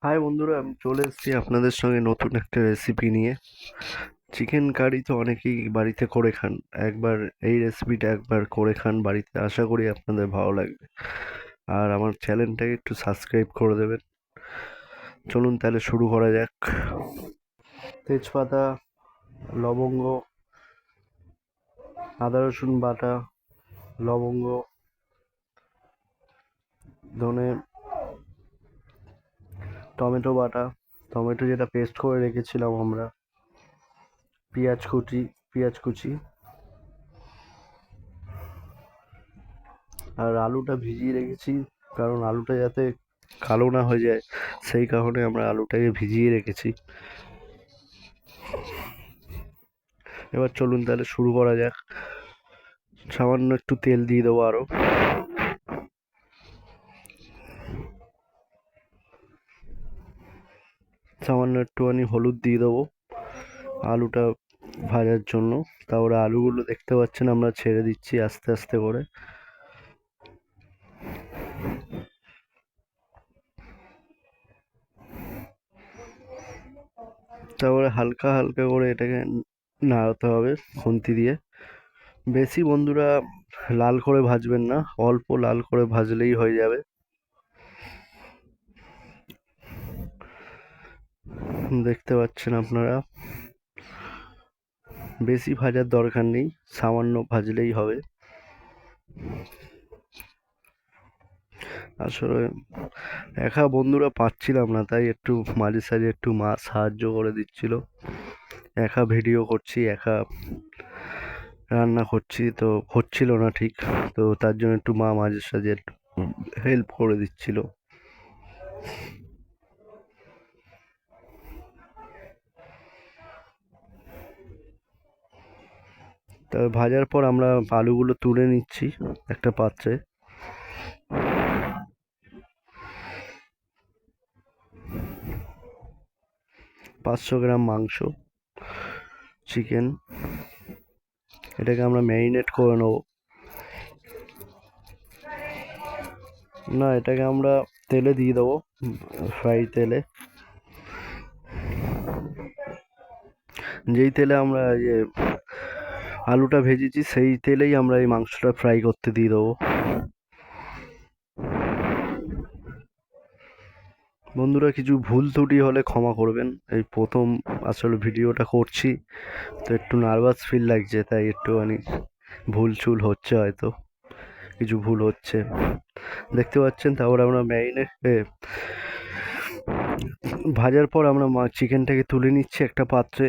High বন্ধুরা, আমি চলে এসেছি আপনাদের সঙ্গে নতুন একটা রেসিপি নিয়ে। চিকেন কারি তো অনেকেই বাড়িতে করে খান। একবার এই রেসিপিটা একবার করে খান বাড়িতে, আশা করি আপনাদের ভালো লাগবে। আর আমার চ্যানেলটাকে একটু সাবস্ক্রাইব করে দেবেন। চলুন তাহলে শুরু করা যাক। তেজপাতা, লবঙ্গ, আদা রসুন বাটা, লবঙ্গ, ধনে, টমেটো বাটা, টমেটো যেটা পেস্ট করে রেখেছিলাম আমরা, পেঁয়াজ কুচি, পেঁয়াজ কুচি, আর আলুটা ভিজিয়ে রেখেছি, কারণ আলুটা যাতে কালো না হয়ে যায় সেই কারণে আমরা আলুটাকে ভিজিয়ে রেখেছি। এবার চলুন তাহলে শুরু করা যাক। সামান্য একটু তেল দিয়ে দেবো আরও, সামান্য একটুখানি হলুদ দিয়ে দেবো আলুটা ভাজার জন্য। তারপরে আলুগুলো দেখতে পাচ্ছেন আমরা ছেড়ে দিচ্ছি আস্তে আস্তে করে। তারপরে হালকা হালকা করে এটাকে নাড়াতে হবে খুন্তি দিয়ে। বেশি বন্ধুরা লাল করে ভাজবেন না, অল্প লাল করে ভাজলেই হয়ে যাবে। দেখতে পাচ্ছেন আপনারা, বেশি ভাজার দরকার নেই, সামান্য ভাজলেই হবে। আসলে একা বন্ধুরা পাচ্ছিলাম না, তাই একটু মাঝে সাঝে একটু মা সাহায্য করে দিচ্ছিল। একা ভিডিও করছি, একা রান্না করছি, তো হচ্ছিল না ঠিক, তো তার জন্য একটু মা মাঝে সাঝে একটু হেল্প করে দিচ্ছিল। তবে ভাজার পর আমরা আলুগুলো তুলে নিচ্ছি একটা পাত্রে। 500 গ্রাম মাংস, চিকেন, এটাকে আমরা ম্যারিনেট করে নেবো। না, এটাকে আমরা তেলে দিয়ে দেবো, ফ্রাই তেলে। যেই তেলে আমরা আলুটা ভেজেছি সেই তেলেই আমরা এই মাংসটা ফ্রাই করতে দিয়ে দেবো। বন্ধুরা, কিছু ভুল ত্রুটি হলে ক্ষমা করবেন, এই প্রথম আসলে ভিডিওটা করছি, তো একটু নার্ভাস ফিল লাগছে, তাই একটুখানি ভুল চুল হচ্ছে, হয়তো কিছু ভুল হচ্ছে। দেখতে পাচ্ছেন। তারপর আমরা ভাজার পর আমরা চিকেনটাকে তুলে নিচ্ছি একটা পাত্রে।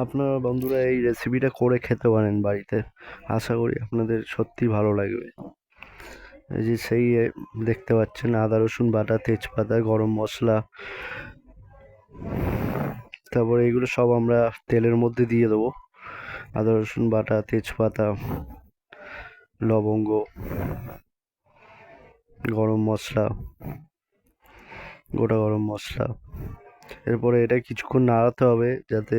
আপনারা বন্ধুরা এই রেসিপিটা করে খেতে পারেন বাড়িতে, আশা করি আপনাদের সত্যি ভালো লাগবে। এই যে দেখতে পাচ্ছেন আদা রসুন বাটা, তেজপাতা, গরম মশলা, তারপরে এগুলো সব আমরা তেলের মধ্যে দিয়ে দেবো। আদা রসুন বাটা, তেজপাতা, লবঙ্গ, গরম মশলা, গোটা গরম মশলা। এরপরে এটা কিছুক্ষণ নাড়াতে হবে যাতে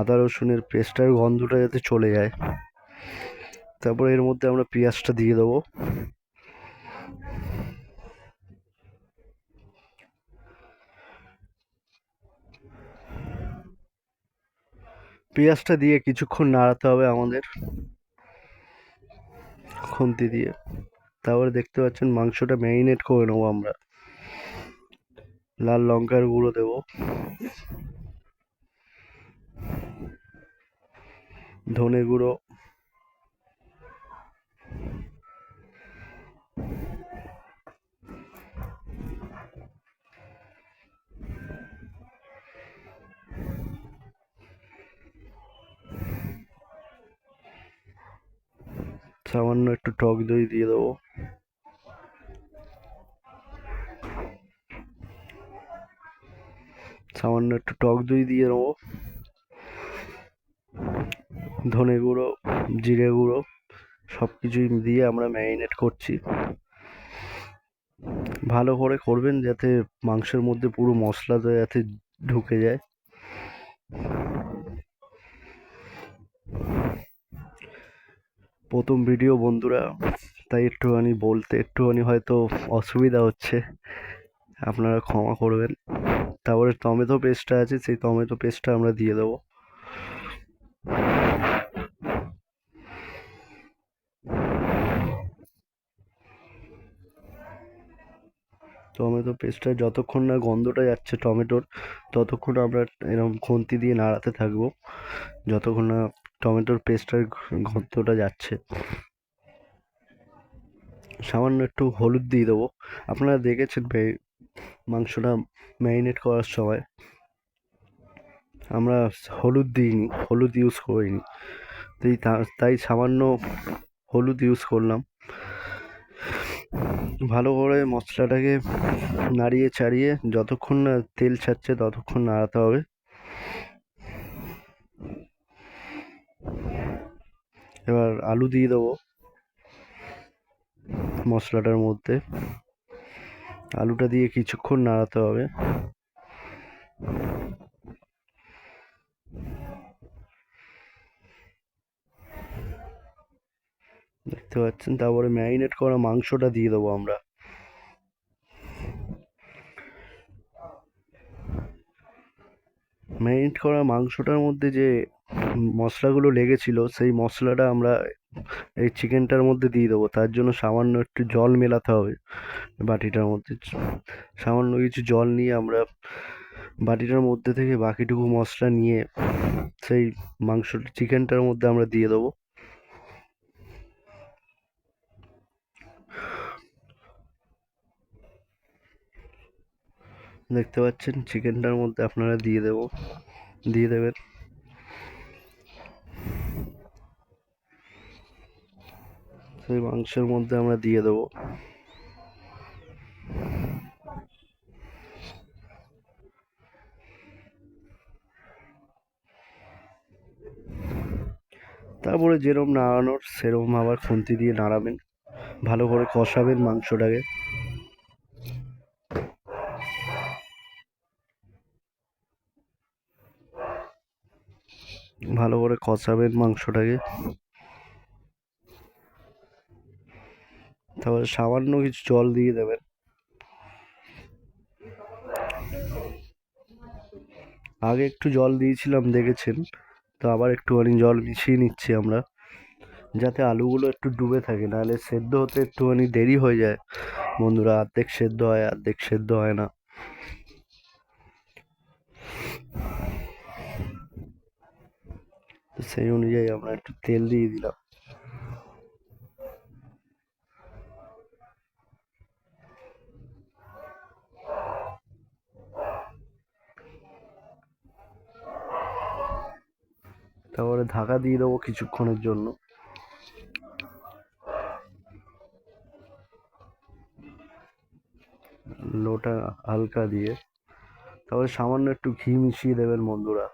আদা রসুনের পেস্টের গন্ধটা যাতে চলে যায়। তারপরে এর মধ্যে আমরা পেঁয়াজটা দিয়ে দেবো। পেঁয়াজটা দিয়ে কিছুক্ষণ নাড়াতে হবে আমাদের খুন্তি দিয়ে। তারপরে দেখতে পাচ্ছেন মাংসটা ম্যারিনেট করে নেবো আমরা। লাল লঙ্কার গুঁড়ো দেবো, ধনে গুঁড়ো, সামান্য একটু টক দই দিয়ে দেবো, সামান্য একটু টক দই দিয়ে নেবো, ধনে গুঁড়ো, জিরে গুঁড়ো, সব কিছুই দিয়ে আমরা ম্যারিনেট করছি। ভালো করে করবেন যাতে মাংসের মধ্যে পুরো মশলাটা যাতে ঢুকে যায়। প্রথম ভিডিও বন্ধুরা, তাই একটুখানি বলতে একটুখানি হয়তো অসুবিধা হচ্ছে, আপনারা ক্ষমা করবেন। তারপরে টমেটো পেস্টটা আছে, সেই টমেটো পেস্টটা আমরা দিয়ে দেবো। টমেটো পেস্টটা যতক্ষণ না গন্ধটা যাচ্ছে টমেটোর, ততক্ষণ আমরা এরকম খুন্তি দিয়ে নাড়াতে থাকবো, যতক্ষণ না টমেটোর পেস্টটার গন্ধটা যাচ্ছে। সামান্য একটু হলুদ দিয়ে দেবো। আপনারা দেখেছেন মাংসটা ম্যারিনেট করার সময় আমরা হলুদ দিইনি, হলুদ ইউজ করিনি, তাই সামান্য হলুদ ইউজ করলাম। ভালো করে মশলাটাকে নাড়িয়ে চাড়িয়ে যতক্ষণ না তেল ছাড়ছে ততক্ষণ নাড়াতে হবে। এবার আলু দিয়ে দেবো মশলাটার মধ্যে। আলুটা দিয়ে কিছুক্ষণ নাড়াতে হবে। দেখতে পাচ্ছেন, তারপরে ম্যারিনেট করা মাংসটা দিয়ে দেবো আমরা। ম্যারিনেট করা মাংসটার মধ্যে যে মশলাগুলো লেগেছিল সেই মশলাটা আমরা এই চিকেনটার মধ্যে দিয়ে দেবো। তার জন্য সামান্য একটু জল মেলাতে হবে বাটিটার মধ্যে। সামান্য কিছু জল নিয়ে আমরা বাটিটার মধ্যে থেকে বাকিটুকু মশলা নিয়ে সেই চিকেনটার মধ্যে আমরা দিয়ে দেবো। দেখতে পাচ্ছেন চিকেনটার মধ্যে আপনারা দিয়ে দেবেন। সেই মাংসের মধ্যে আমরা দিয়ে দেবো। তারপরে যেরকম নাড়ানোর সেরকম আবার খুন্তি দিয়ে নাড়াবেন, ভালো করে কষাবেন মাংসটাকে। ভালো করে কষাবেন মাংসটাকে। তারপরে সামান্য কিছু জল দিয়ে দেবেন। আগে একটু জল দিয়েছিলাম দেখেছেন, তো আবার একটুখানি জল মিশিয়ে নিচ্ছি আমরা, যাতে আলুগুলো একটু ডুবে থাকে, নাহলে সেদ্ধ হতে একটুখানি দেরি হয়ে যায় বন্ধুরা। অর্ধেক সেদ্ধ হয়, অর্ধেক সেদ্ধ হয় না। তো সেই অনুযায়ী আমরা একটু তেল দিয়ে দিলাম। তারপরে ঢাকা দিয়ে দেবো কিছুক্ষণের জন্য। লোটা হালকা দিয়ে তারপরে সামান্য একটু ঘি মিশিয়ে দেবেন বন্ধুরা।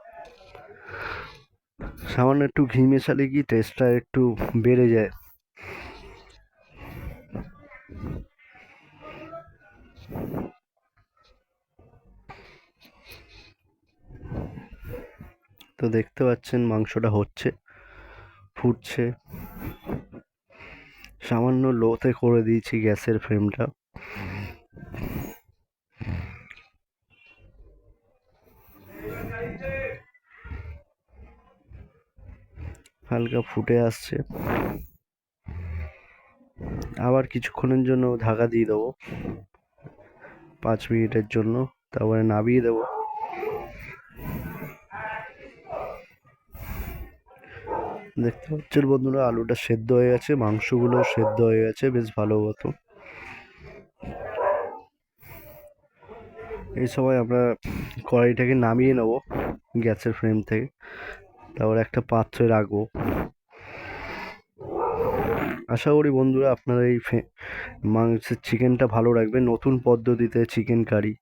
সামান্য একটু ঘি মেশালে কি টেস্টটা একটু বেড়ে যায়। তো দেখতে পাচ্ছেন মাংসটা হচ্ছে, ফুটছে। সামান্য লোতে করে দিয়েছি গ্যাসের ফ্লেমটা। হালকা ফুটে আসছে, আবার কিছুক্ষণের জন্য ঢাকা দিয়ে দেবো 5 মিনিটের জন্য, তারপরে নামিয়ে দেবো। দেখতে পাচ্ছেন বন্ধুরা, আলুটা সেদ্ধ হয়ে গেছে, মাংসগুলো সেদ্ধ হয়ে গেছে বেশ ভালো মতো। এই সময় আমরা কড়াইটাকে নামিয়ে নেব গ্যাসের ফ্লেম থেকে, তারপর একটা পাত্রে রাখবো। আশা করি বন্ধুরা আপনারা এই মাংসের চিকেনটা ভালো রাখবেন, নতুন পদ্ধতিতে চিকেন কারি।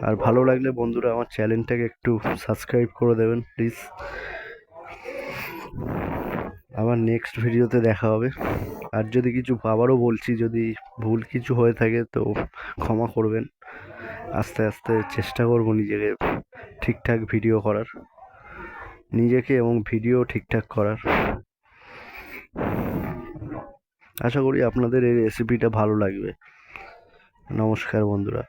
আর ভালো লাগলে বন্ধুরা আমার চ্যানেলটাকে একটু সাবস্ক্রাইব করে দেবেন প্লিজ। আবার নেক্সট ভিডিওতে দেখা হবে। আর যদি কিছু আবারও বলছি, যদি ভুল কিছু হয়ে থাকে তো ক্ষমা করবেন। আস্তে আস্তে চেষ্টা করব নিজেকে ঠিকঠাক ভিডিও করার, নিজেকে এবং ভিডিও ঠিকঠাক করার। আশা করি আপনাদের এই রেসিপিটা ভালো লাগবে। নমস্কার বন্ধুরা।